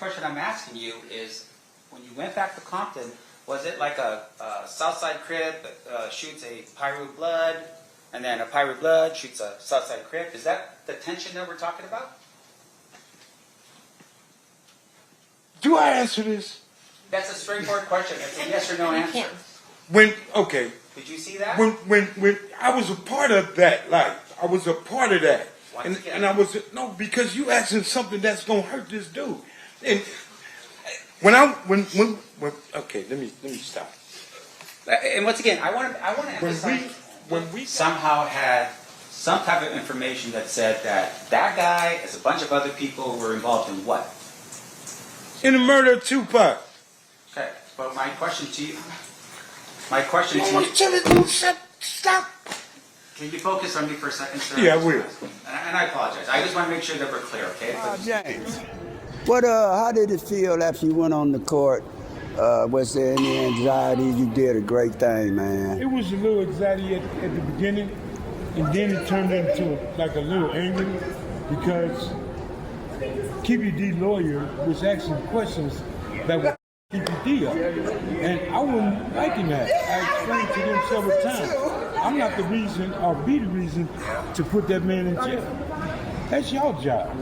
question I'm asking you is, when you went back to Compton, was it like a Southside Crip shoots a Piru Blood, and then a Piru Blood shoots a Southside Crip? Is that the tension that we're talking about? Do I answer this? That's a straightforward question. It's a yes or no answer. Okay. Did you see that? When I was a part of that life, I was a part of that. And I was, no, because you asking something that's gonna hurt this dude. And okay, let me stop. And once again, I want to emphasize when we somehow had some type of information that said that that guy, as a bunch of other people, were involved in what? in the murder of Tupac. Okay, but my question to you, I want to tell you, stop. Can you focus on me for a second, sir? Yeah, I will. And I apologize. I just want to make sure that we're clear, okay? James, how did it feel after you went on the court? Was there any anxiety? You did a great thing, man. It was a little anxiety at the beginning, and then it turned into like a little anger because Keepy D lawyer was asking questions that were Keepy D up. And I wasn't liking that. I explained to them several times. I'm not the reason or be the reason to put that man in jail. That's your job.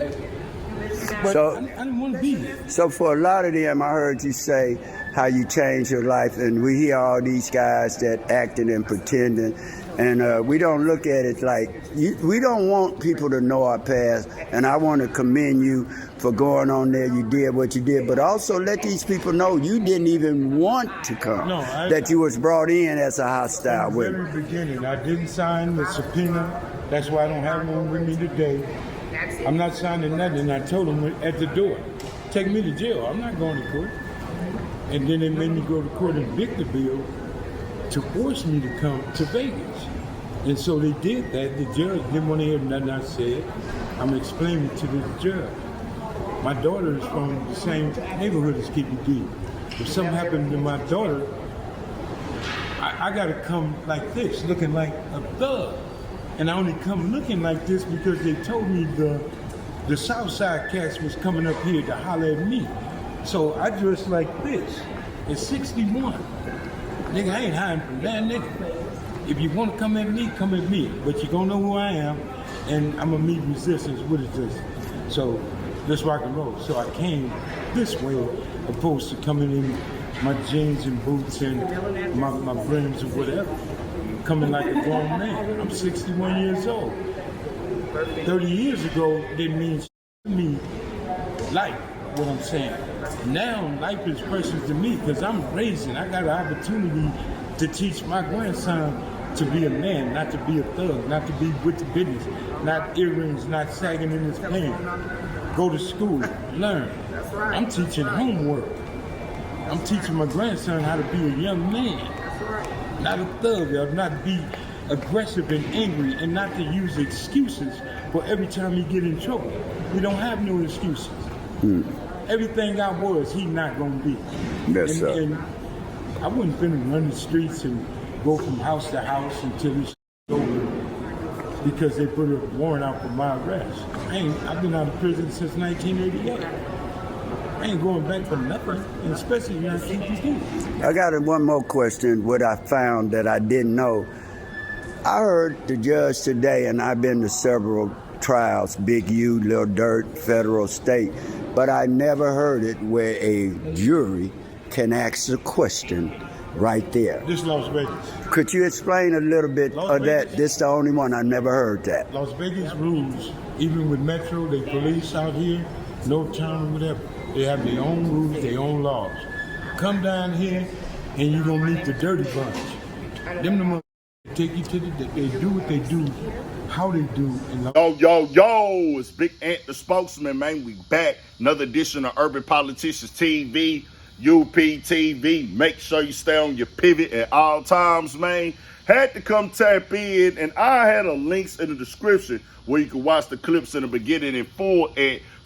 But I didn't want to be there. So for a lot of them, I heard you say how you changed your life, and we hear all these guys that acting and pretending, and we don't look at it like, we don't want people to know our past, and I want to commend you for going on there. You did what you did, but also let these people know you didn't even want to come, that you was brought in as a hostile witness. From the very beginning, I didn't sign the subpoena. That's why I don't have one with me today. I'm not signing nothing. I told them at the door, take me to jail. I'm not going to court. And then they made me go to court and Victorville to force me to come to Vegas. And so they did that. The judge didn't want to hear nothing I said. I'm explaining to the judge. My daughter is from the same neighborhood as Keepy D. If something happened to my daughter, I got to come like this, looking like a thug. And I only come looking like this because they told me the Southside cats was coming up here to holler at me. So I dress like this. It's 61. Nigga, I ain't hiding from that nigga. If you want to come at me, come at me. But you gonna know who I am, and I'm gonna meet resistance. What is this? So let's rock and roll. So I came this way, opposed to coming in my jeans and boots and my brims or whatever. Coming like a grown man. I'm 61 years old. 30 years ago didn't mean to me life, what I'm saying. Now life is precious to me because I'm raising. I got an opportunity to teach my grandson to be a man, not to be a thug, not to be with the business, not earrings, not sagging in his pants. Go to school, learn. I'm teaching homework. I'm teaching my grandson how to be a young man. Not a thug, not be aggressive and angry, and not to use excuses for every time he get in trouble. We don't have no excuses. Everything I was, he not gonna be. Yes, sir. And I wasn't finna run the streets and go from house to house until it's over because they put a warrant out for my arrest. I've been out of prison since 1988. I ain't going back for nothing, and especially when I keep these things. I got one more question, what I found that I didn't know. I heard the judge today, and I've been to several trials, Big U, Lil Dirt, federal, state, but I never heard it where a jury can ask a question right there. This Las Vegas. Could you explain a little bit of that? This is the only one I never heard that. Las Vegas rules, even with Metro, they police out here, no town, whatever. They have their own rules, their own laws. Come down here and you're gonna meet the dirty bunch. Them the motherfuckers take you to they do what they do, how they do. Yo, it's Big Ant the spokesman, man. We back. Another edition of Urban Politicians TV, UPTV. Make sure you stay on your pivot at all times, man. Had to come tap in, and I had a links in the description where you can watch the clips in the beginning in full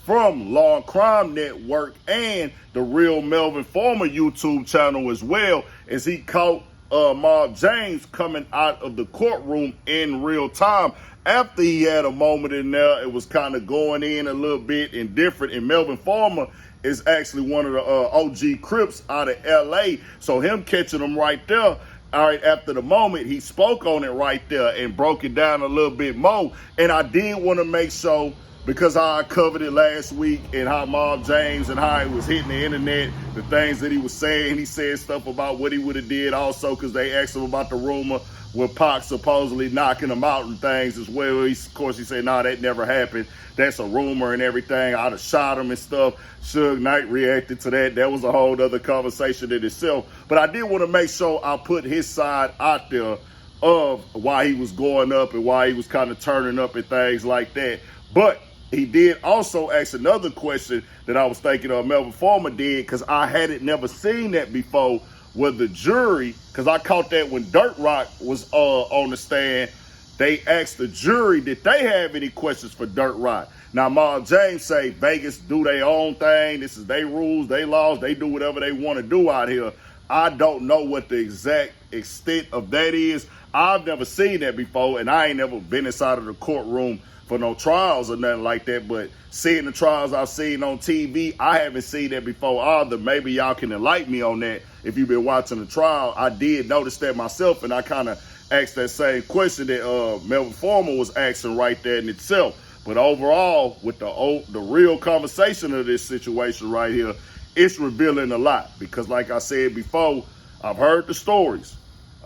from Law and Crime Network and the Real Melvin Former YouTube channel as well, as he caught Mark James coming out of the courtroom in real time. After he had a moment in there, it was kind of going in a little bit and different. And Melvin Former is actually one of the OG Crips out of LA. So him catching him right there, all right, after the moment, he spoke on it right there and broke it down a little bit more. And I did want to make sure, because how I covered it last week and how Mob James and how he was hitting the internet, the things that he was saying. He said stuff about what he would have did also, because they asked him about the rumor with Pac supposedly knocking him out and things as well. Of course, he said, nah, that never happened. That's a rumor and everything. I'd have shot him and stuff. Suge Knight reacted to that. That was a whole other conversation in itself. But I did want to make sure I put his side out there of why he was going up and why he was kind of turning up and things like that. But he did also ask another question that I was thinking of Melvin Farmer did, because I hadn't never seen that before, where the jury, because I caught that when Dirt Rock was on the stand, they asked the jury, did they have any questions for Dirt Rock? Now, Mob James say Vegas do their own thing. This is their rules, they laws. They do whatever they want to do out here. I don't know what the exact extent of that is. I've never seen that before, and I ain't never been inside of the courtroom for no trials or nothing like that. But seeing the trials I've seen on TV, I haven't seen that before either. Maybe y'all can enlighten me on that if you've been watching the trial. I did notice that myself, and I kind of asked that same question that Melvin Farmer was asking right there in itself. But overall, with the real conversation of this situation right here, it's revealing a lot. Because like I said before, I've heard the stories.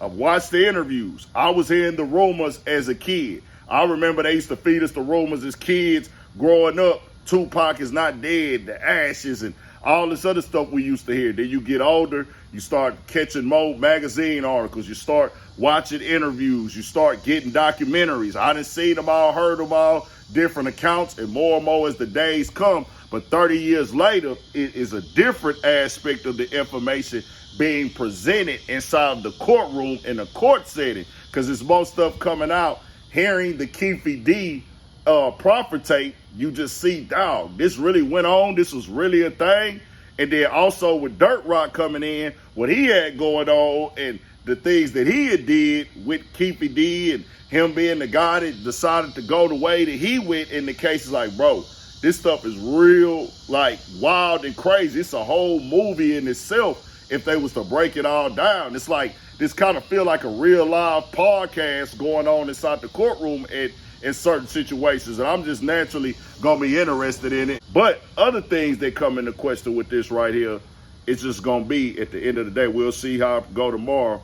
I've watched the interviews. I was hearing the rumors as a kid. I remember they used to feed us the rumors as kids growing up. Tupac is not dead, the ashes, and all this other stuff we used to hear. Then you get older, you start catching more magazine articles, you start watching interviews, you start getting documentaries. I done seen them all, heard them all, different accounts, and more as the days come. But 30 years later, it is a different aspect of the information being presented inside the courtroom in a court setting, because there's more stuff coming out. Hearing the Keefe D profit tape, you just see, dog, this really went on. This was really a thing. And then also with Dirt Rock coming in, what he had going on and the things that he had did with Keefe D and him being the guy that decided to go the way that he went in the cases, like, bro, this stuff is real, like, wild and crazy. It's a whole movie in itself if they was to break it all down. It's like, this kind of feel like a real live podcast going on inside the courtroom in certain situations. And I'm just naturally going to be interested in it. But other things that come into question with this right here, it's just going to be, at the end of the day, we'll see how it go tomorrow.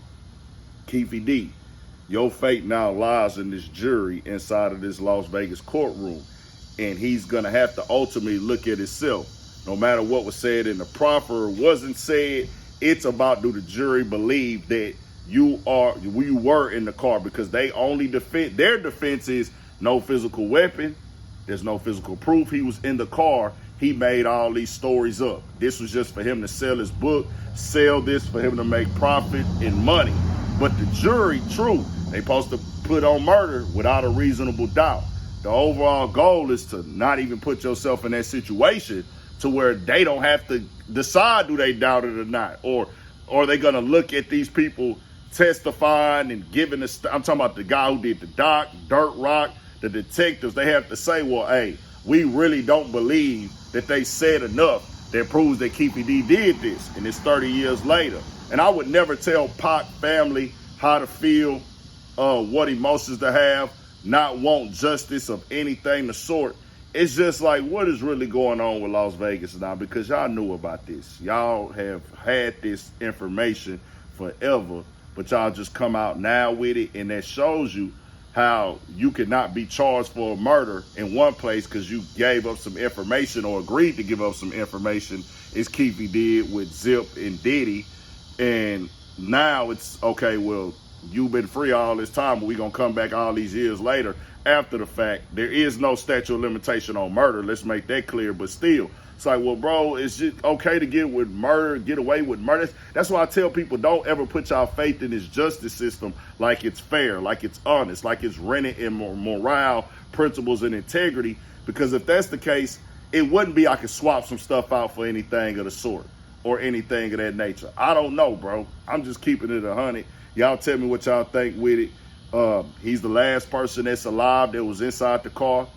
Keefe D, your fate now lies in this jury inside of this Las Vegas courtroom. And he's going to have to ultimately look at himself. No matter what was said in the proffer or wasn't said, it's about, do the jury believe that you were in the car? Because they only their defense is no physical weapon. There's no physical proof he was in the car. He made all these stories up. This was just for him to sell his book, sell this for him to make profit and money. But the jury, true, they supposed to put on murder without a reasonable doubt. The overall goal is to not even put yourself in that situation to where they don't have to decide do they doubt it or not, or are they gonna look at these people testifying and giving I'm talking about the guy who did the doc, Dirt Rock, the detectives. They have to say, well, hey, we really don't believe that they said enough that proves that Keefe D did this, and it's 30 years later. And I would never tell Pac family how to feel, what emotions to have, not want justice of anything the sort. It's just like, what is really going on with Las Vegas now? Because y'all knew about this. Y'all have had this information forever, but y'all just come out now with it, and that shows you how you cannot be charged for a murder in one place because you gave up some information or agreed to give up some information, as Keefe did with Zip and Diddy. And now it's, okay, well, you've been free all this time, but we're going to come back all these years later after the fact. There is no statute of limitation on murder. Let's make that clear. But still, it's like, well, bro, it's just okay to get with murder, get away with murder. That's why I tell people, don't ever put y'all faith in this justice system like it's fair, like it's honest, like it's rented in morale, principles, and integrity. Because if that's the case, it wouldn't be I could swap some stuff out for anything of the sort or anything of that nature. I don't know, bro. I'm just keeping it 100. Y'all tell me what y'all think with it. He's the last person that's alive that was inside the car.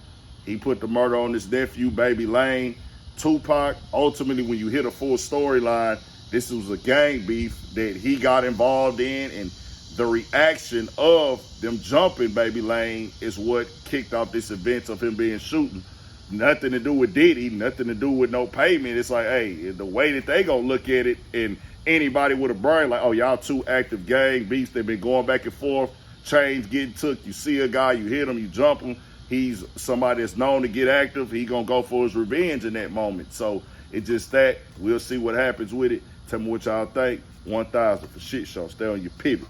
He put the murder on his nephew, Baby Lane. Tupac, ultimately, when you hit a full storyline, this was a gang beef that he got involved in, and the reaction of them jumping Baby Lane is what kicked off this event of him being shooting. Nothing to do with Diddy, nothing to do with no payment. It's like, hey, the way that they gonna look at it, and anybody with a brain, like, oh, y'all two active gang beasts, they've been going back and forth, chains getting took, you see a guy, you hit him, you jump him, he's somebody that's known to get active, he gonna go for his revenge in that moment. So it's just that, we'll see what happens with it. Tell me what y'all think. 1,000 for Shit Show. Stay on your pivot.